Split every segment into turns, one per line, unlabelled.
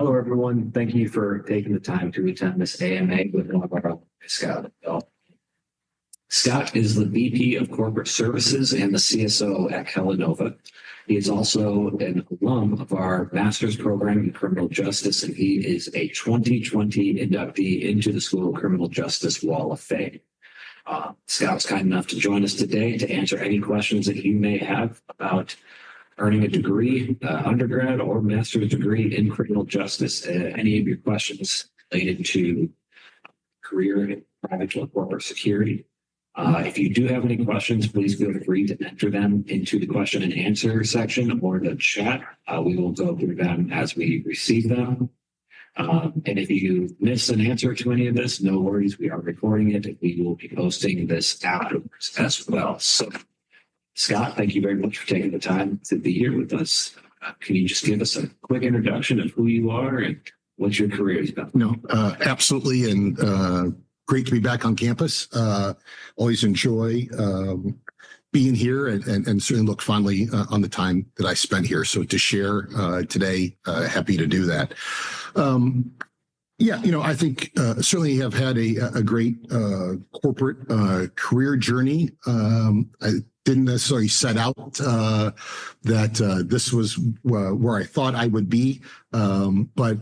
Hello, everyone. Thank you for taking the time to attend this AMA with one of our alumni, Scott Lindahl. Scott is the VP of Corporate Services and the CSO at Kellanova. He is also an alum of our master's program in criminal justice, and he is a 2020 inductee into the School of Criminal Justice Wall of Fame. Scott was kind enough to join us today to answer any questions that you may have about earning a degree, undergrad or master's degree in criminal justice. Any of your questions related to career in private or corporate security. If you do have any questions, please feel free to enter them into the question and answer section or the chat. We will go through them as we receive them. And if you miss an answer to any of this, no worries. We are recording it and we will be posting this afterwards as well. So, Scott, thank you very much for taking the time to be here with us. Can you just give us a quick introduction of who you are and what your career is about?
No, absolutely. And great to be back on campus. Always enjoy being here and certainly look fondly on the time that I spent here. So to share today, happy to do that. Yeah, I think certainly have had a great corporate career journey. I didn't necessarily set out that this was where I thought I would be, but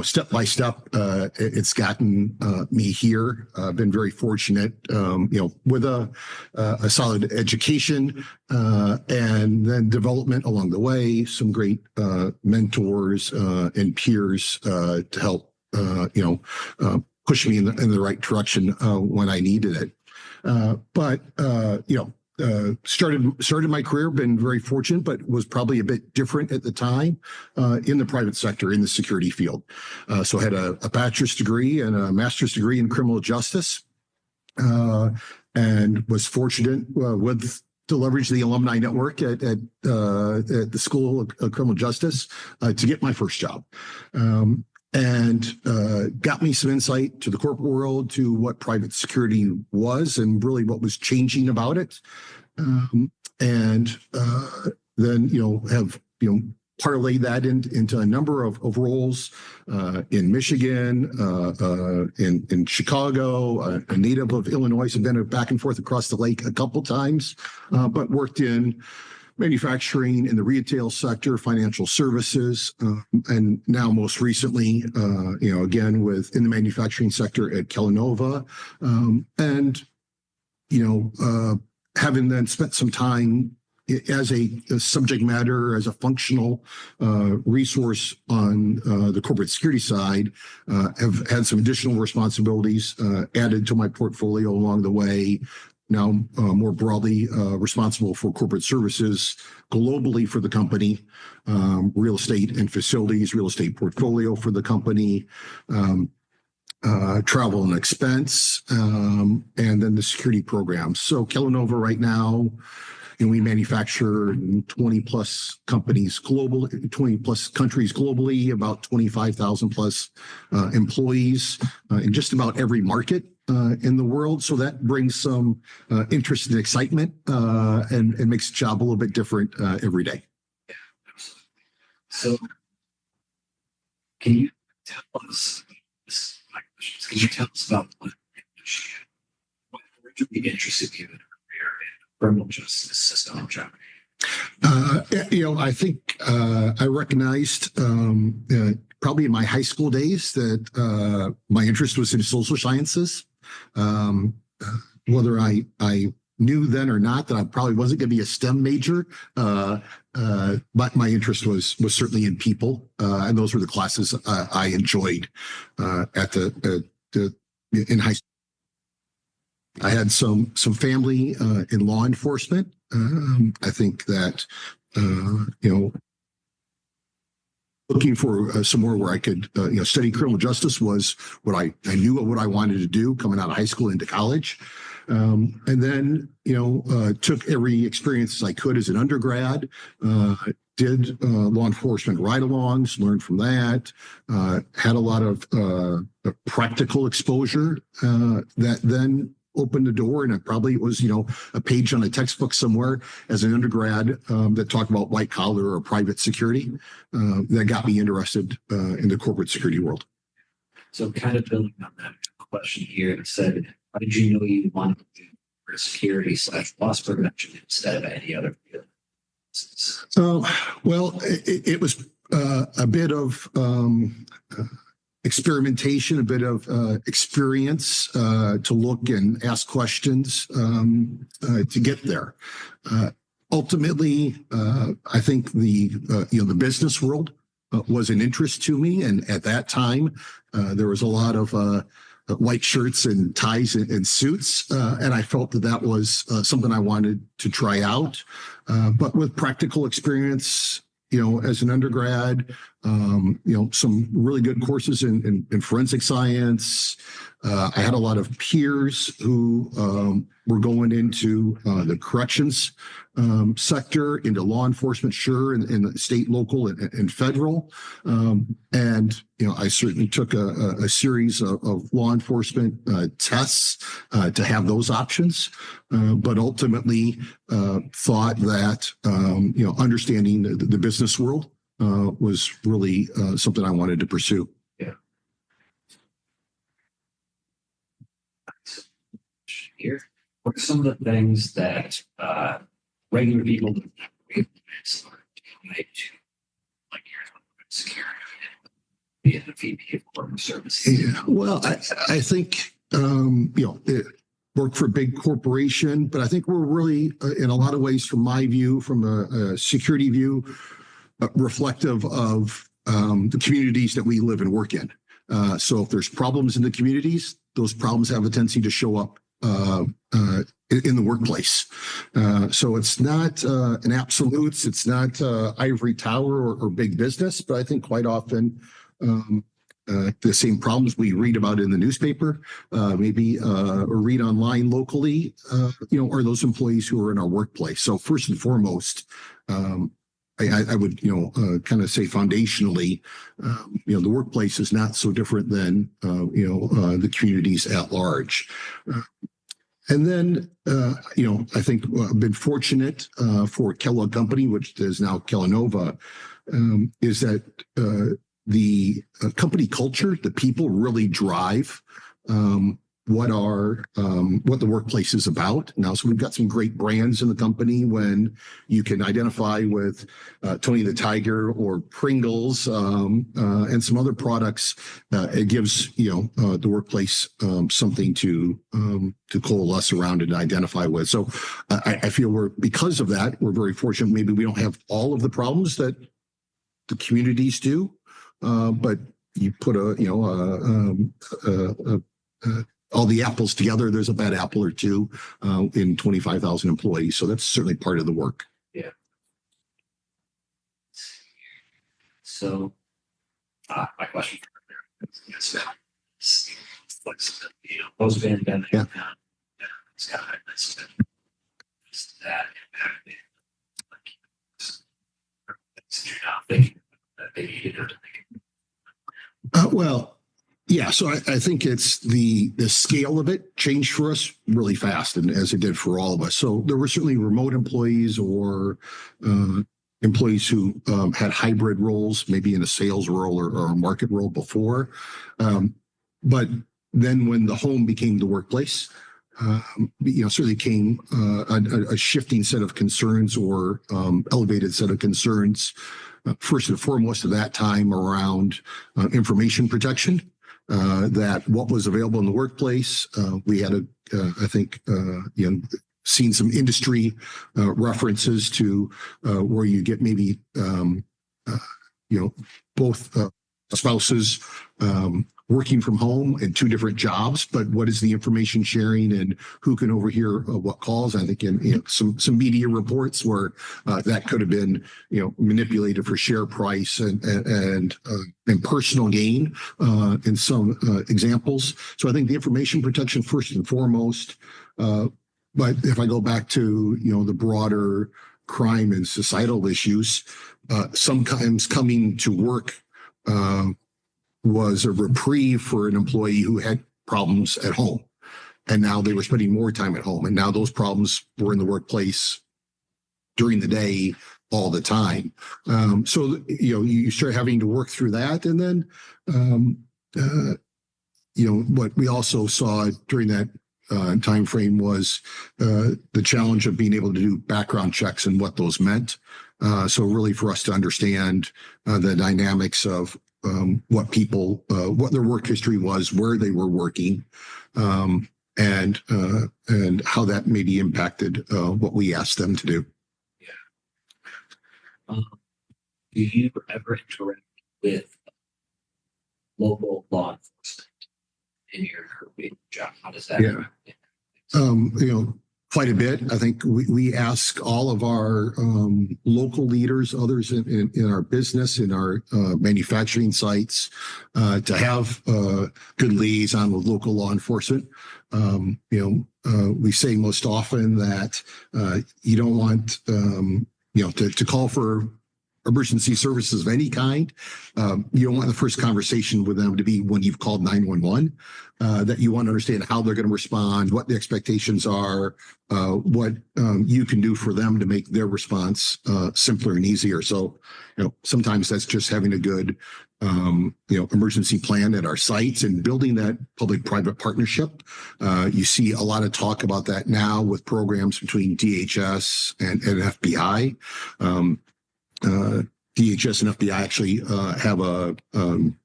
step by step, it's gotten me here. I've been very fortunate, with a solid education and then development along the way. Some great mentors and peers to help push me in the right direction when I needed it. Started my career, been very fortunate, but was probably a bit different at the time in the private sector, in the security field. So I had a bachelor's degree and a master's degree in criminal justice, and was fortunate to leverage the alumni network at the School of Criminal Justice to get my first job. And got me some insight to the corporate world, to what private security was and really what was changing about it. Then, have, parlayed that into a number of roles in Michigan, in Chicago, a native of Illinois. I've been back and forth across the lake a couple times, but worked in manufacturing in the retail sector, financial services, and now most recently, again, in the manufacturing sector at Kellanova. Having then spent some time as a subject matter, as a functional resource on the corporate security side, have had some additional responsibilities added to my portfolio along the way. Now, more broadly, responsible for corporate services globally for the company, real estate and facilities, real estate portfolio for the company, travel and expense, and then the security programs. So Kellanova right now, we manufacture 20 plus companies globally, 20 plus countries globally, about 25,000 plus employees in just about every market in the world. So that brings some interest and excitement and makes the job a little bit different every day.
Yeah, absolutely. So can you tell us, can you tell us about what originally interested you in a career in criminal justice system in Germany?
I think I recognized probably in my high school days that my interest was in social sciences. Whether I knew then or not that I probably wasn't going to be a STEM major, but my interest was certainly in people, and those were the classes I enjoyed in high school. I had some family in law enforcement. I think that looking for somewhere where I could study criminal justice was what I knew what I wanted to do coming out of high school into college. And then took every experience I could as an undergrad, did law enforcement ride-alongs, learned from that, had a lot of practical exposure that then opened the door, and it was, a page on a textbook somewhere as an undergrad that talked about white collar or private security that got me interested in the corporate security world.
So kind of building on that question here, it said, how did you know you wanted to do security / loss prevention instead of any other field?
Well, it was a bit of experimentation, a bit of experience to look and ask questions to get there. Ultimately, I think the business world was an interest to me, and at that time, there was a lot of white shirts and ties and suits, and I felt that was something I wanted to try out. But with practical experience, as an undergrad, some really good courses in forensic science. I had a lot of peers who were going into the corrections sector, into law enforcement, sure, in the state, local, and federal. And I certainly took a series of law enforcement tests to have those options, but ultimately thought that understanding the business world was really something I wanted to pursue.
Yeah. Here, what are some of the things that regular people do like security, be it the VP of Corporate Services?
Yeah, well, I think it worked for a big corporation, but I think we're really, in a lot of ways, from my view, from a security view, reflective of the communities that we live and work in. So if there's problems in the communities, those problems have a tendency to show up in the workplace. So it's not an absolutes, it's not ivory tower or big business, but I think quite often the same problems we read about in the newspaper, maybe or read online locally, are those employees who are in our workplace. So first and foremost, I would, kind of say foundationally, the workplace is not so different than, the communities at large. And then, I think I've been fortunate for Kellogg Company, which is now Kellanova, is that the company culture, the people really drive what the workplace is about now. So we've got some great brands in the company. When you can identify with Tony the Tiger or Pringles and some other products, it gives the workplace something to coalesce around and identify with. So I feel because of that, we're very fortunate. Maybe we don't have all of the problems that the communities do, but you put all the apples together, there's a bad apple or two in 25,000 employees. So that's certainly part of the work.
Yeah. So my question is flexibility, post-pandemic.
Yeah.
It's got that impacted. You're not thinking that they needed or
Well, yeah, so I think it's the scale of it changed for us really fast, and as it did for all of us. So there were certainly remote employees or employees who had hybrid roles, maybe in a sales role or a market role before. But then when the home became the workplace, certainly came a shifting set of concerns or elevated set of concerns. First and foremost at that time around information protection. That what was available in the workplace, we had I think, seen some industry references to where you get maybe, both spouses working from home in two different jobs, but what is the information sharing and who can overhear what calls? I think in some media reports where that could have been manipulated for share price and personal gain in some examples. So I think the information protection first and foremost. But if I go back to the broader crime and societal issues, sometimes coming to work was a reprieve for an employee who had problems at home. and now they were spending more time at home. And now those problems were in the workplace during the day all the time. So, you start having to work through that. And then, what we also saw during that time frame was the challenge of being able to do background checks and what those meant. So really for us to understand the dynamics of what their work history was, where they were working, and how that maybe impacted what we asked them to do.
Yeah. Do you ever interact with local law enforcement in your job? How does that?
Yeah. Quite a bit. I think we ask all of our local leaders, others in our business, in our manufacturing sites, to have good liaison with local law enforcement. We say most often that you don't want to call for emergency services of any kind. You don't want the first conversation with them to be when you've called 911, that you want to understand how they're going to respond, what the expectations are, what you can do for them to make their response simpler and easier. So, sometimes that's just having a good, emergency plan at our sites and building that public-private partnership. You see a lot of talk about that now with programs between DHS and FBI. DHS and FBI actually have a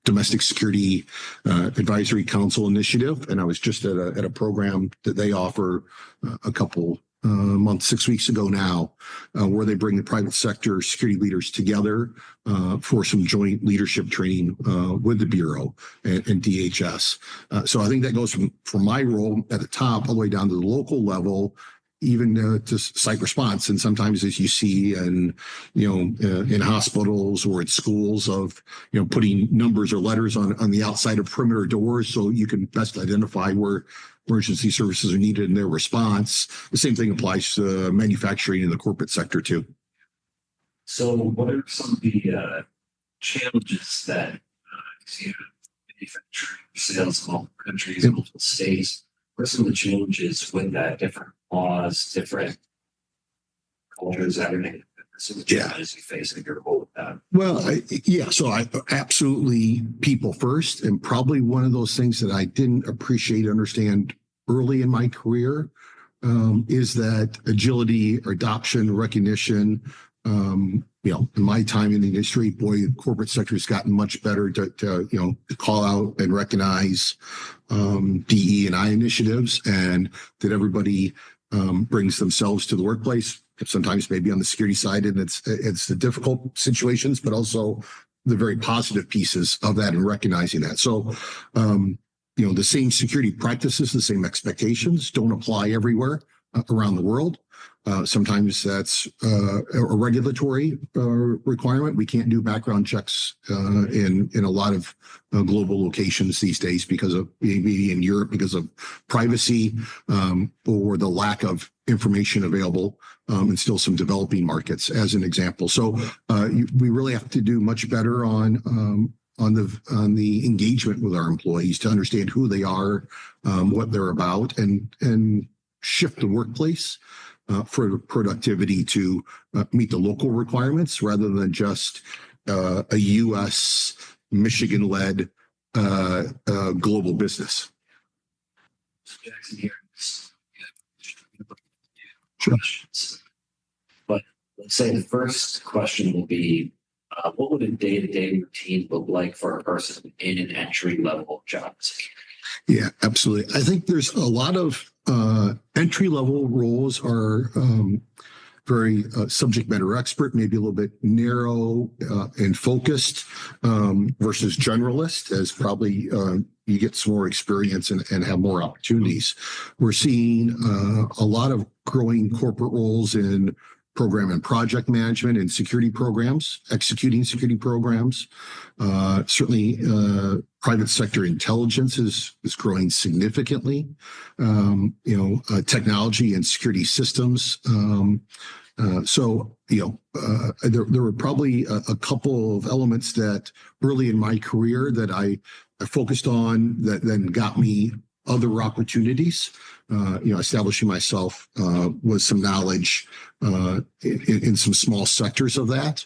domestic security advisory council initiative, and I was just at a program that they offer a couple months, 6 weeks ago now, where they bring the private sector security leaders together for some joint leadership training with the Bureau and DHS. So I think that goes from my role at the top all the way down to the local level, even to site response. And sometimes, as you see in hospitals or at schools, of putting numbers or letters on the outside of perimeter doors so you can best identify where emergency services are needed in their response. The same thing applies to manufacturing in the corporate sector too.
So what are some of the challenges that you have manufacturing sales in multiple countries, multiple states? What are some of the challenges with that? Different laws, different cultures, everything. Some of the challenges you face in your role with that.
Well, so I absolutely people first, and probably one of those things that I didn't appreciate, understand early in my career is that agility, adoption, recognition. In my time in the industry, boy, the corporate sector has gotten much better to call out and recognize DE&I initiatives, and that everybody brings themselves to the workplace. Sometimes maybe on the security side, and it's the difficult situations, but also the very positive pieces of that and recognizing that. So, the same security practices, the same expectations don't apply everywhere around the world. Sometimes that's a regulatory requirement. We can't do background checks in a lot of global locations these days because of maybe in Europe because of privacy or the lack of information available in still some developing markets, as an example. So we really have to do much better on the engagement with our employees to understand who they are, what they're about, and shift the workplace for productivity to meet the local requirements rather than just a U.S. Michigan-led global business.
Jackson here.
Sure.
Questions. But let's say the first question will be, what would a day-to-day routine look like for a person in an entry-level job?
Yeah, absolutely. I think there's a lot of entry-level roles are very subject matter expert, maybe a little bit narrow and focused versus generalist, as probably you get some more experience and have more opportunities. We're seeing a lot of growing corporate roles in program and project management and security programs, executing security programs. Certainly, private sector intelligence is growing significantly. Technology and security systems. There were probably a couple of elements that early in my career that I focused on that then got me other opportunities, establishing myself with some knowledge in some small sectors of that.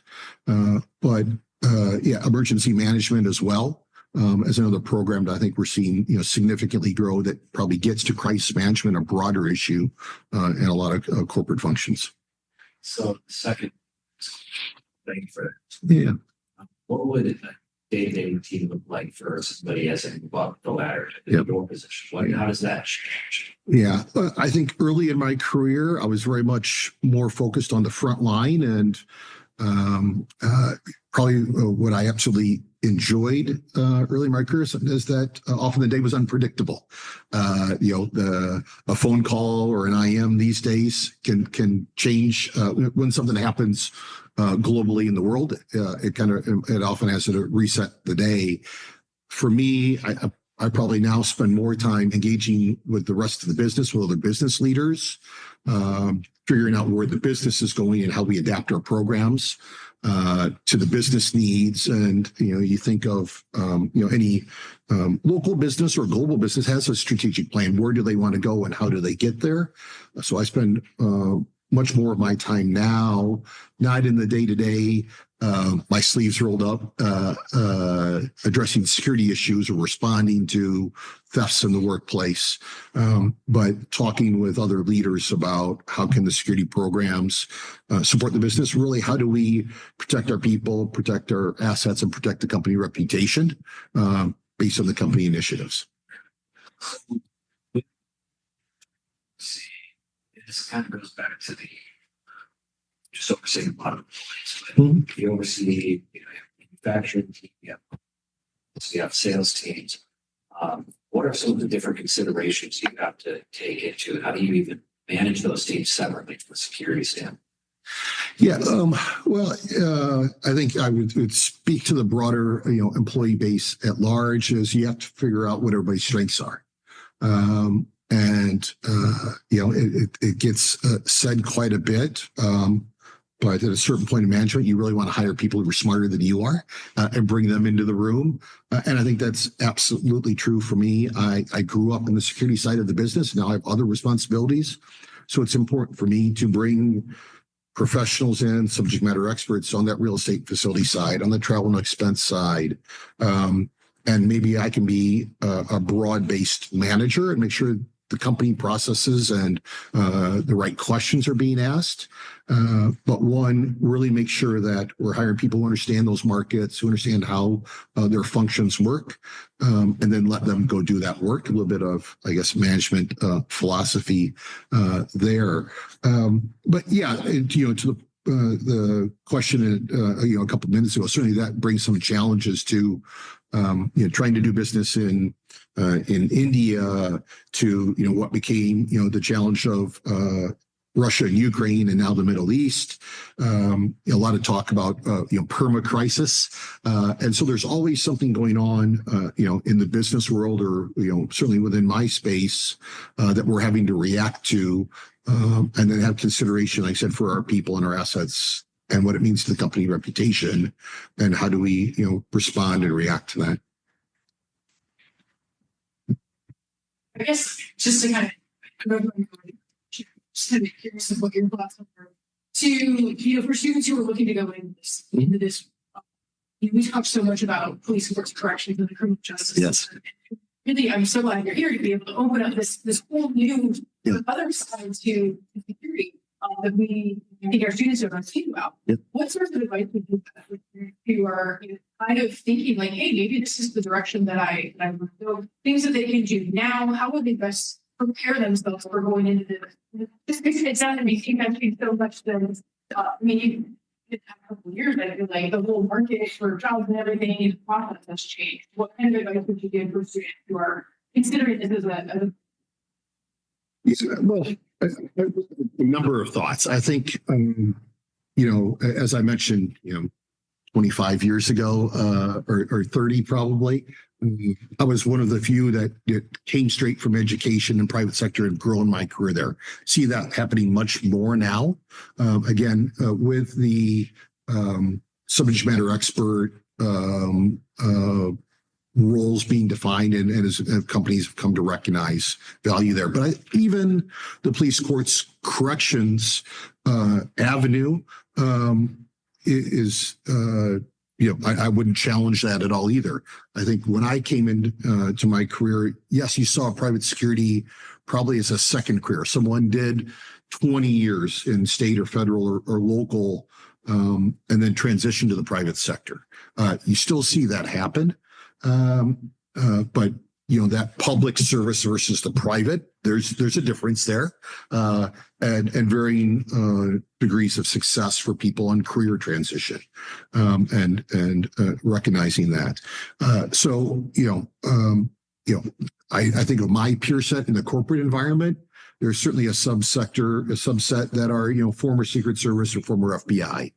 But emergency management as well. As another program that I think we're seeing, significantly grow that probably gets to crisis management, a broader issue in a lot of corporate functions.
So second, thank you for
Yeah.
what would a day-to-day routine look like for somebody as they move up the ladder to your position? How does that change?
Yeah, I think early in my career, I was very much more focused on the front line, and probably what I absolutely enjoyed early in my career is that often the day was unpredictable. A phone call or an IM these days can change when something happens globally in the world. It often has to reset the day. For me, I probably now spend more time engaging with the rest of the business, with other business leaders, figuring out where the business is going and how we adapt our programs to the business needs. And, you think of, any local business or global business has a strategic plan. Where do they want to go and how do they get there? So I spend much more of my time now, not in the day-to-day, my sleeves rolled up, addressing security issues or responding to thefts in the workplace, but talking with other leaders about how can the security programs support the business. Really, how do we protect our people, protect our assets, and protect the company reputation based on the company initiatives.
See, this kind of goes back to the just overseeing a lot of employees, but you oversee, manufacturing team, you have sales teams. What are some of the different considerations you have to take into? How do you even manage those teams separately from a security standpoint?
Yeah, I think I would speak to the broader, employee base at large. Is you have to figure out what everybody's strengths are. It gets said quite a bit. But at a certain point in management, you really want to hire people who are smarter than you are and bring them into the room. And I think that's absolutely true for me. I grew up in the security side of the business. Now I have other responsibilities. So it's important for me to bring professionals in, subject matter experts on that real estate facility side, on the travel and expense side. And maybe I can be a broad-based manager and make sure the company processes and the right questions are being asked. But one, really make sure that we're hiring people who understand those markets, who understand how their functions work, and then let them go do that work. A little bit of, I guess, management philosophy there. But yeah, to the question a couple of minutes ago, certainly that brings some challenges to trying to do business in India, to what became the challenge of Russia and Ukraine, and now the Middle East. A lot of talk about perma crisis, and so there's always something going on in the business world, or certainly within my space, that we're having to react to, and then have consideration, like I said, for our people and our assets and what it means to the company reputation, and how do we respond and react to that.
I guess just to kind of be curious of what your thoughts are to, for students who are looking to go into this, we talk so much about police and courts of corrections and the criminal justice system. Really, I'm so glad you're here to be able to open up this whole new other side to security that I think our students are going to speak about. What sorts of advice would you have who are kind of thinking like, hey, maybe this is the direction that I want to go? Things that they can do now. How would they best prepare themselves for going into this? Just because it sounded to me, you mentioned so much that you did have a couple of years. I feel like the whole market for jobs and everything, the process has changed. What kind of advice would you give for students who are considering this as a
well, a number of thoughts. I think, as I mentioned, 25 years ago, or 30 probably, I was one of the few that came straight from education and private sector and grown my career there. See that happening much more now. Again, with the subject matter expert roles being defined, and as companies have come to recognize value there. But even the police, courts, corrections avenue is I wouldn't challenge that at all either. I think when I came into to my career, yes, you saw private security probably as a second career. Someone did 20 years in state or federal or local, and then transition to the private sector. You still see that happen. But that public service versus the private, there's a difference there, and varying degrees of success for people on career transition, and recognizing that. I think of my peer set in the corporate environment. There's certainly a subset that are former Secret Service or former FBI.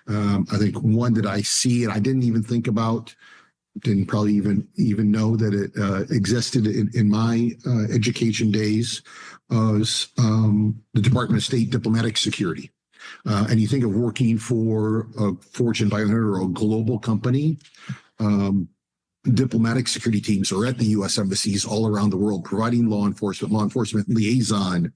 I think one that I see, and I didn't even think about, didn't probably even know that it existed in my education days, was the Department of State Diplomatic Security. And you think of working for a Fortune 500 or a global company, diplomatic security teams are at the U.S. embassies all around the world, providing law enforcement liaison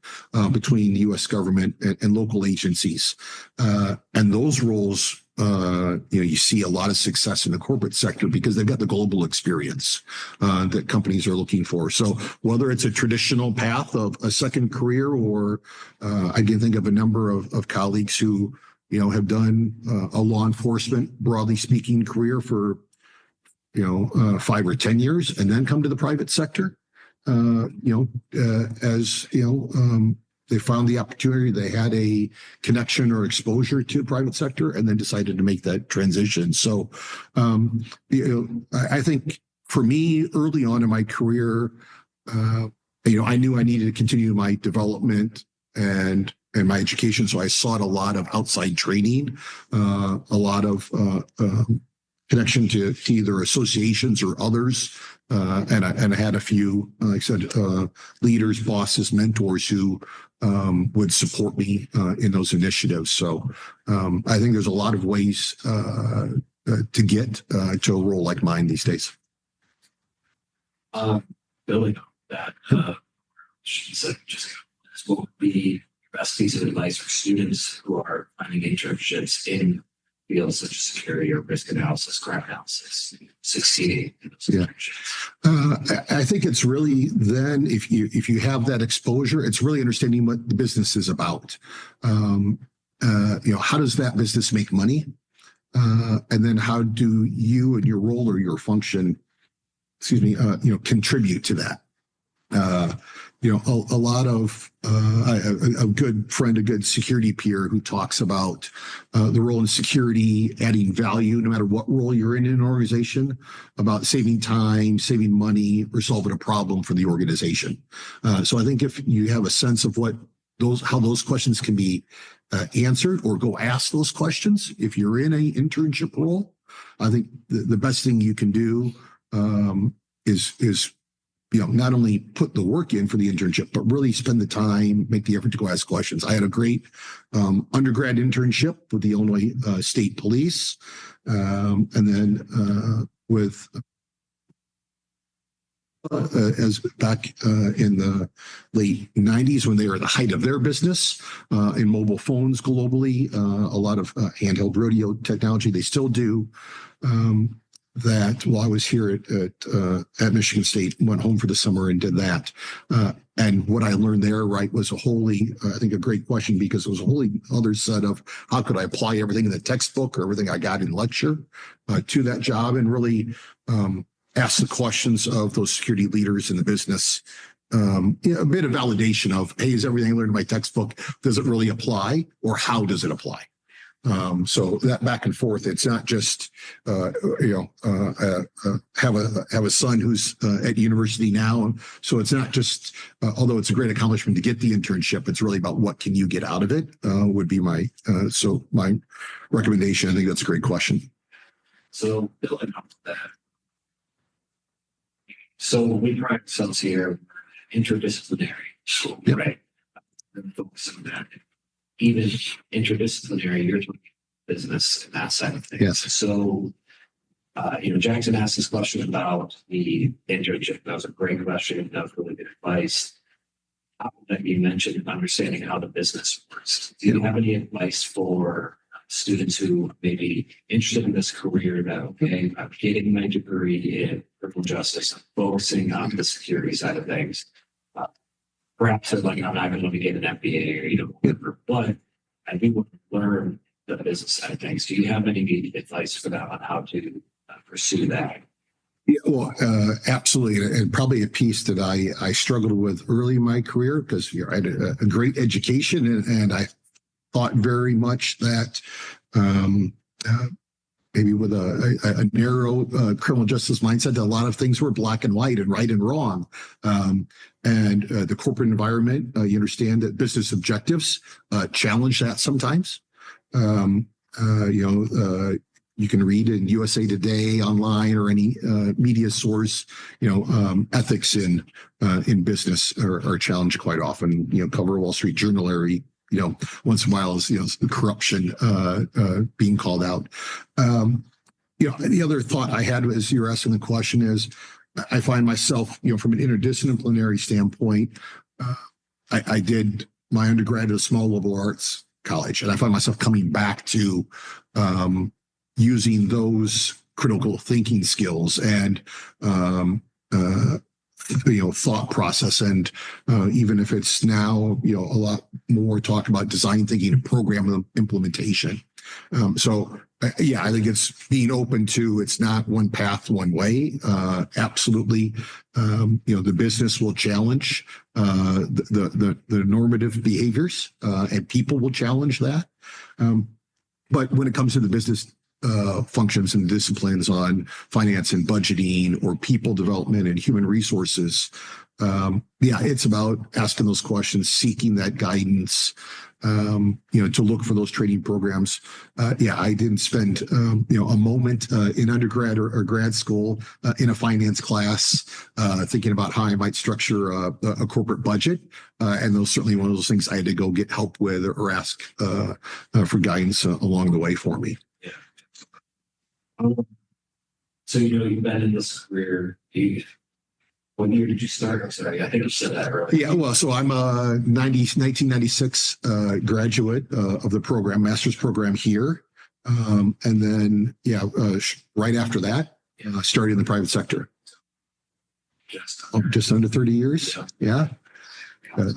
between the U.S. government and local agencies. And those roles, you see a lot of success in the corporate sector because they've got the global experience that companies are looking for. So whether it's a traditional path of a second career, or I can think of a number of colleagues who have done a law enforcement, broadly speaking, career for 5 or 10 years and then come to the private sector, they found the opportunity, they had a connection or exposure to the private sector, and then decided to make that transition. So, I think for me, early on in my career, I knew I needed to continue my development and my education. So I sought a lot of outside training, a lot of connection to either associations or others. And I had a few, like I said, leaders, bosses, mentors who would support me in those initiatives. So I think there's a lot of ways to get to a role like mine these days.
Building on that, just what would be your best piece of advice for students who are finding internships in fields such as security or risk analysis, crime analysis, succeeding in those internships?
I think it's really then, if you have that exposure, it's really understanding what the business is about. How does that business make money? And then how do you and your role or your function, contribute to that? A lot of a good friend, a good security peer who talks about the role in security, adding value, no matter what role you're in an organization, about saving time, saving money, or solving a problem for the organization. So I think if you have a sense of how those questions can be answered, or go ask those questions, if you're in a internship role, I think the best thing you can do is not only put the work in for the internship, but really spend the time, make the effort to go ask questions. I had a great undergrad internship with the Illinois State Police, and then with as back in the late 90s, when they were at the height of their business in mobile phones globally, a lot of handheld radio technology. They still do. That while I was here at Michigan State, went home for the summer and did that. And what I learned there, was I think a great question, because it was a wholly other set of how could I apply everything in the textbook or everything I got in lecture to that job, and really ask the questions of those security leaders in the business. A bit of validation of, hey, is everything I learned in my textbook, does it really apply, or how does it apply? So that back and forth, it's not just, have a son who's at university now. So it's not just, although it's a great accomplishment to get the internship, it's really about what can you get out of it, would be my recommendation. I think that's a great question.
So building up to that. So we pride ourselves here, interdisciplinary, right? And focus on that. Even interdisciplinary, you're talking business and that side of things.
Yes.
So Jackson asked this question about the internship. That was a great question. That was really good advice. That you mentioned understanding how the business works. Do you have any advice for students who may be interested in this career that, okay, I'm getting my degree in criminal justice, I'm focusing on the security side of things. Perhaps they're like, I'm not going to get an MBA or, whatever, but I do want to learn the business side of things. Do you have any advice for them on how to pursue that?
Yeah, well, absolutely, and probably a piece that I struggled with early in my career because I had a great education, and I thought very much that maybe with a narrow criminal justice mindset, that a lot of things were black and white and right and wrong. And the corporate environment, you understand that business objectives challenge that sometimes. You can read in USA Today online or any media source, ethics in business are challenged quite often. Cover Wall Street Journal area, once in a while is corruption being called out. The other thought I had as you were asking the question is, I find myself, from an interdisciplinary standpoint, I did my undergrad at a small liberal arts college, and I find myself coming back to using those critical thinking skills and thought process, and even if it's now a lot more talk about design thinking and program implementation. I think it's being open to, it's not one path, one way. Absolutely, the business will challenge the normative behaviors, and people will challenge that. But when it comes to the business functions and disciplines on finance and budgeting or people development and human resources, it's about asking those questions, seeking that guidance, to look for those training programs. I didn't spend a moment in undergrad or grad school in a finance class thinking about how I might structure a corporate budget, and those certainly one of those things I had to go get help with or ask for guidance along the way for me.
So, you've been in this career. When year did you start? I'm sorry, I think you said that earlier.
Yeah, well, so I'm a 1996 graduate of the program, master's program here. And then, right after that, started in the private sector. Just under 30 years. Yeah.
What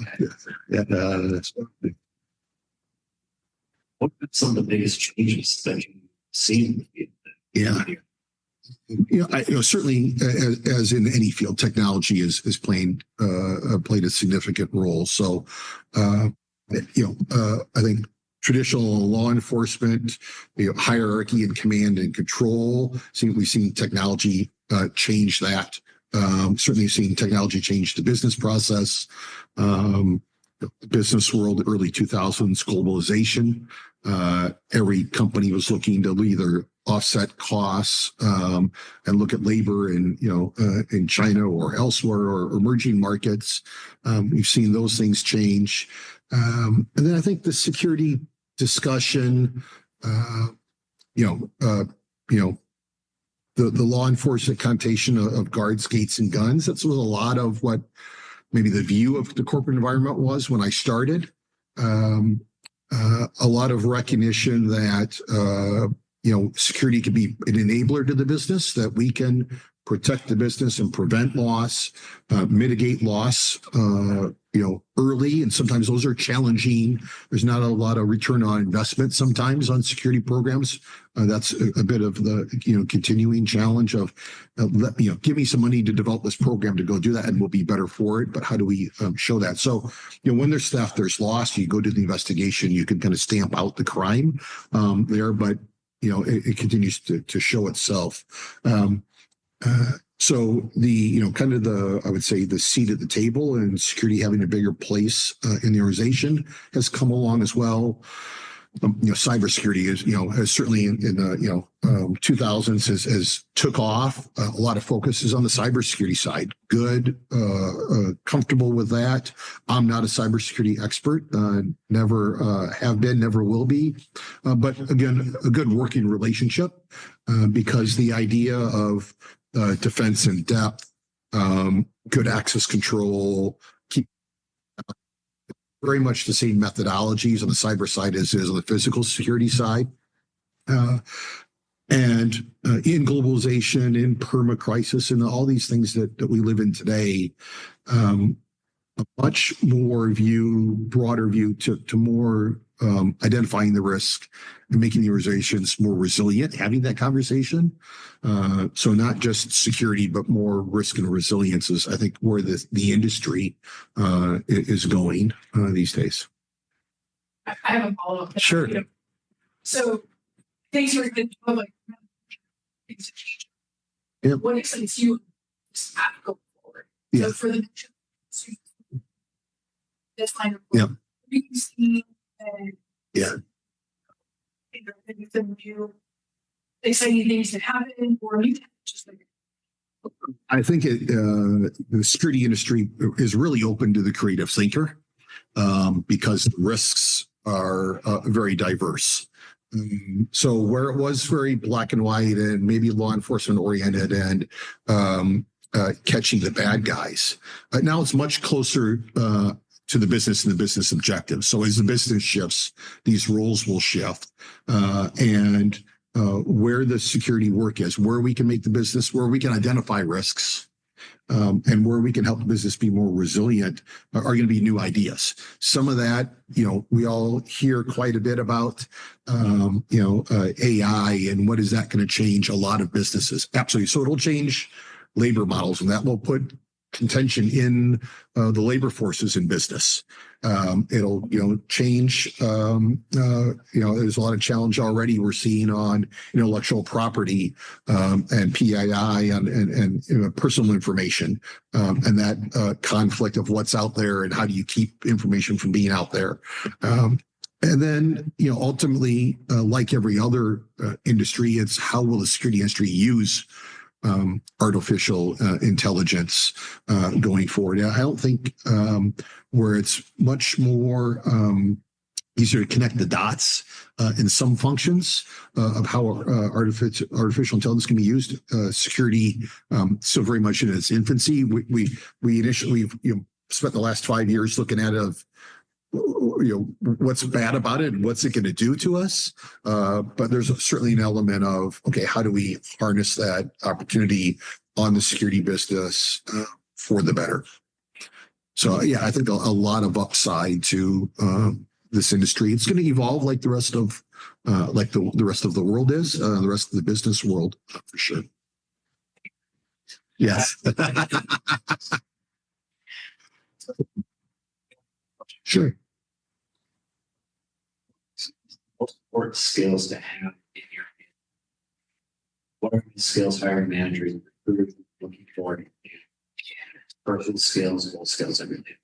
are some of the biggest changes that you've seen?
Certainly, as in any field, technology is played a significant role. So, I think traditional law enforcement, hierarchy and command and control. We've seen technology change that. Certainly, seen technology change the business process. The business world, early 2000s, globalization. Every company was looking to either offset costs and look at labor in China or elsewhere or emerging markets. We've seen those things change. And then I think the security discussion, the law enforcement connotation of guards, gates, and guns. That's what a lot of what maybe the view of the corporate environment was when I started. A lot of recognition that security can be an enabler to the business, that we can protect the business and prevent loss, mitigate loss, early. And sometimes those are challenging. There's not a lot of return on investment sometimes on security programs. That's a bit of the, continuing challenge of, give me some money to develop this program to go do that and we'll be better for it. But how do we show that? So, when there's theft, there's loss, you go to the investigation, you can kind of stamp out the crime there, but, it continues to show itself. So the, kind of I would say the seat at the table and security having a bigger place in the organization has come along as well. cybersecurity is, has certainly in the 2000s has took off. A lot of focus is on the cybersecurity side. Good, comfortable with that. I'm not a cybersecurity expert. Never have been, never will be. But again, a good working relationship because the idea of defense in depth, good access control, keep very much the same methodologies on the cyber side as on the physical security side. And in globalization, in perma crisis, and all these things that we live in today, a much more broader view to more identifying the risk and making the organizations more resilient, having that conversation. So not just security, but more risk and resilience is, I think, where the industry is going these days.
I have a follow-up.
Sure.
So things are good, like things have changed.
Yep.
What excites you going forward?
Yeah.
So for the next this kind of
Yep.
you see and
Yeah.
The new exciting things that happen or new just like
I think the security industry is really open to the creative thinker because the risks are very diverse. So where it was very black and white and maybe law enforcement oriented and catching the bad guys, now it's much closer to the business and the business objectives. So as the business shifts, these roles will shift. And where the security work is, where we can make the business, where we can identify risks, and where we can help the business be more resilient are going to be new ideas. Some of that, we all hear quite a bit about, AI and what is that going to change a lot of businesses. Absolutely. So it'll change labor models and that will put contention in the labor forces in business. It'll, change, there's a lot of challenge already we're seeing on intellectual property and PII and personal information and that conflict of what's out there and how do you keep information from being out there. And then, ultimately, like every other industry, it's how will the security industry use artificial intelligence going forward. I don't think where it's much more easier to connect the dots in some functions of how artificial intelligence can be used. Security still very much in its infancy. We initially spent the last 5 years looking at what's bad about it and what's it going to do to us. But there's certainly an element of, okay, how do we harness that opportunity on the security business for the better? So, yeah, I think a lot of upside to this industry. It's going to evolve like the rest of the rest of the world is, the rest of the business world, for sure. Yes. Sure.
Most important skills to have in your hand. What are the skills hiring managers and recruiters looking for in candidates? Personal skills, goal skills, everything.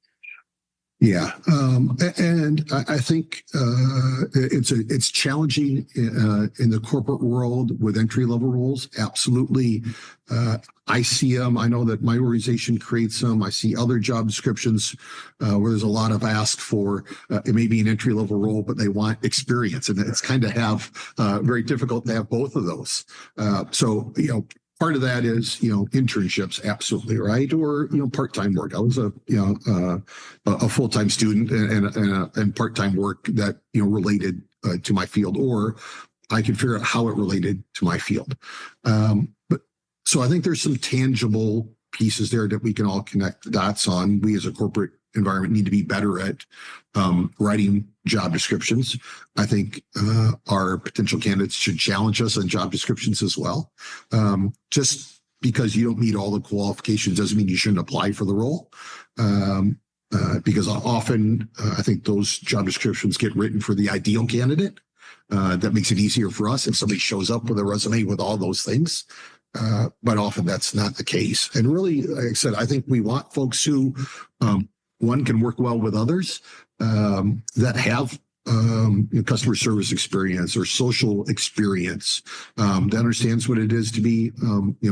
Yeah, and I think it's challenging in the corporate world with entry level roles. Absolutely, I see them. I know that my organization creates them. I see other job descriptions where there's a lot of ask for it may be an entry level role, but they want experience, and it's kind of very difficult to have both of those. So part of that is, internships, absolutely, right? Or, part-time work. I was a full-time student and part-time work that, related to my field, or I could figure out how it related to my field. So I think there's some tangible pieces there that we can all connect the dots on. We as a corporate environment need to be better at writing job descriptions. I think our potential candidates should challenge us on job descriptions as well. Just because you don't meet all the qualifications doesn't mean you shouldn't apply for the role. Because often I think those job descriptions get written for the ideal candidate. That makes it easier for us if somebody shows up with a resume with all those things. But often that's not the case. And really, like I said, I think we want folks who, one, can work well with others, that have customer service experience or social experience, that understands what it is to be,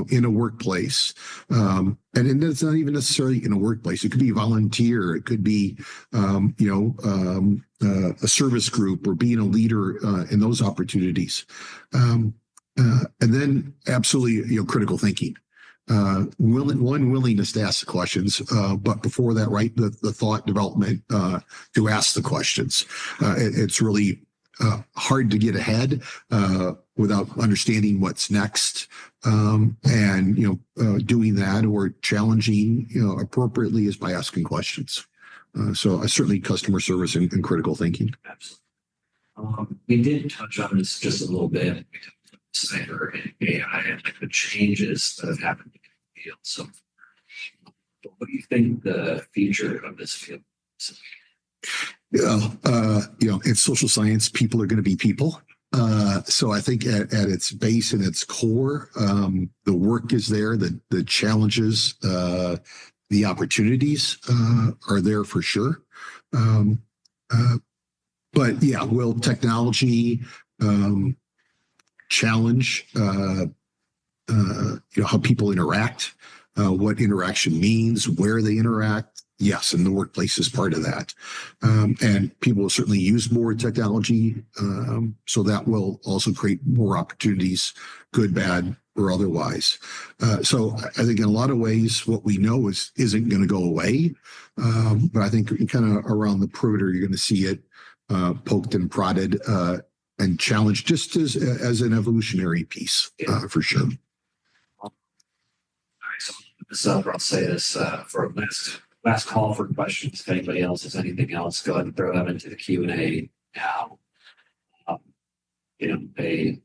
in a workplace. And it's not even necessarily in a workplace. It could be volunteer. It could be, a service group or being a leader in those opportunities. And then absolutely, critical thinking. Willingness to ask the questions, but before that, right, the thought development to ask the questions. It's really hard to get ahead without understanding what's next, and doing that or challenging appropriately is by asking questions. So certainly customer service and critical thinking.
Absolutely. We did touch on this just a little bit. We talked about cyber and AI and like the changes that have happened in the field. So, what do you think the future of this field is?
It's social science. People are going to be people. So I think at its base and its core, the work is there, the challenges, the opportunities are there for sure. But yeah, will technology challenge how people interact, what interaction means, where they interact? Yes, and the workplace is part of that. And people will certainly use more technology, so that will also create more opportunities, good, bad, or otherwise. So I think in a lot of ways, what we know isn't going to go away. But I think kind of around the perimeter, you're going to see it poked and prodded and challenged just as an evolutionary piece, for sure.
All right, so I'll say this for last call for questions. If anybody else has anything else, go ahead and throw them into the Q&A now. A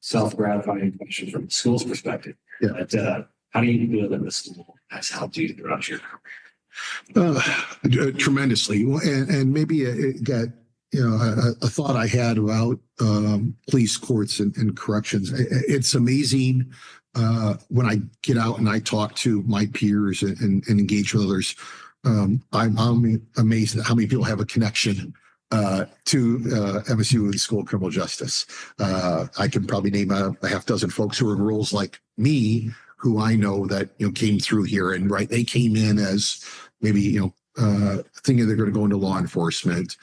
self-gratifying question from the school's perspective.
Yeah.
But, how do you feel that the school has helped you throughout your career?
Tremendously. Well, and maybe it got, a thought I had about police, courts, and corrections. It's amazing when I get out and I talk to my peers and engage with others. I'm amazed at how many people have a connection to MSU and the School of Criminal Justice. I can probably name a half dozen folks who are in roles like me, who I know that came through here, and right, they came in as maybe thinking they're going to go into law enforcement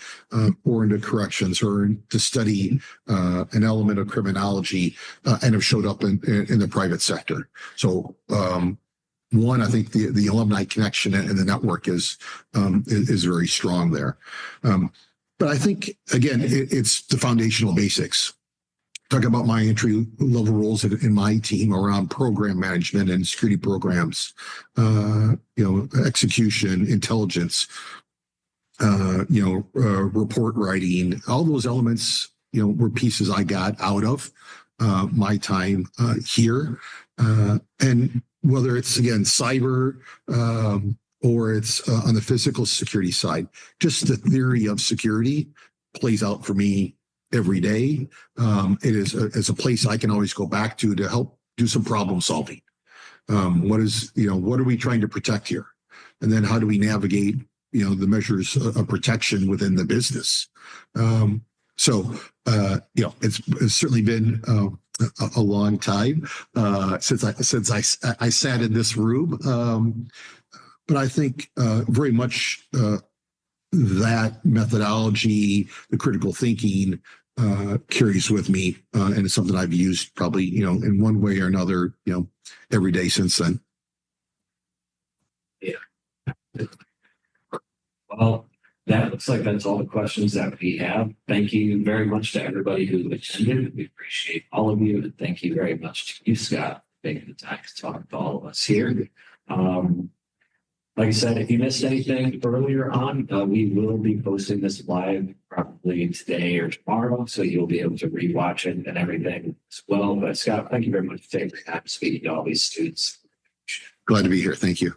or into corrections or to study an element of criminology, and have showed up in the private sector. So one, I think the alumni connection and the network is very strong there. But I think, again, it's the foundational basics. Talk about my entry level roles in my team around program management and security programs, execution, intelligence, report writing. All those elements, were pieces I got out of my time here. And whether it's, again, cyber, or it's on the physical security side, just the theory of security plays out for me every day. It is a place I can always go back to help do some problem solving. What are we trying to protect here? And then how do we navigate, the measures of protection within the business? It's certainly been a long time since I sat in this room. But I think very much that methodology, the critical thinking, carries with me, and it's something I've used probably, in one way or another, every day since then.
Yeah. Well, that looks like that's all the questions that we have. Thank you very much to everybody who attended. We appreciate all of you, and thank you very much to you, Scott, for taking the time to talk to all of us here. Like I said, if you missed anything earlier on, we will be posting this live probably today or tomorrow, so you'll be able to rewatch it and everything as well. But Scott, thank you very much for taking the time to speak to all these students.
Glad to be here. Thank you.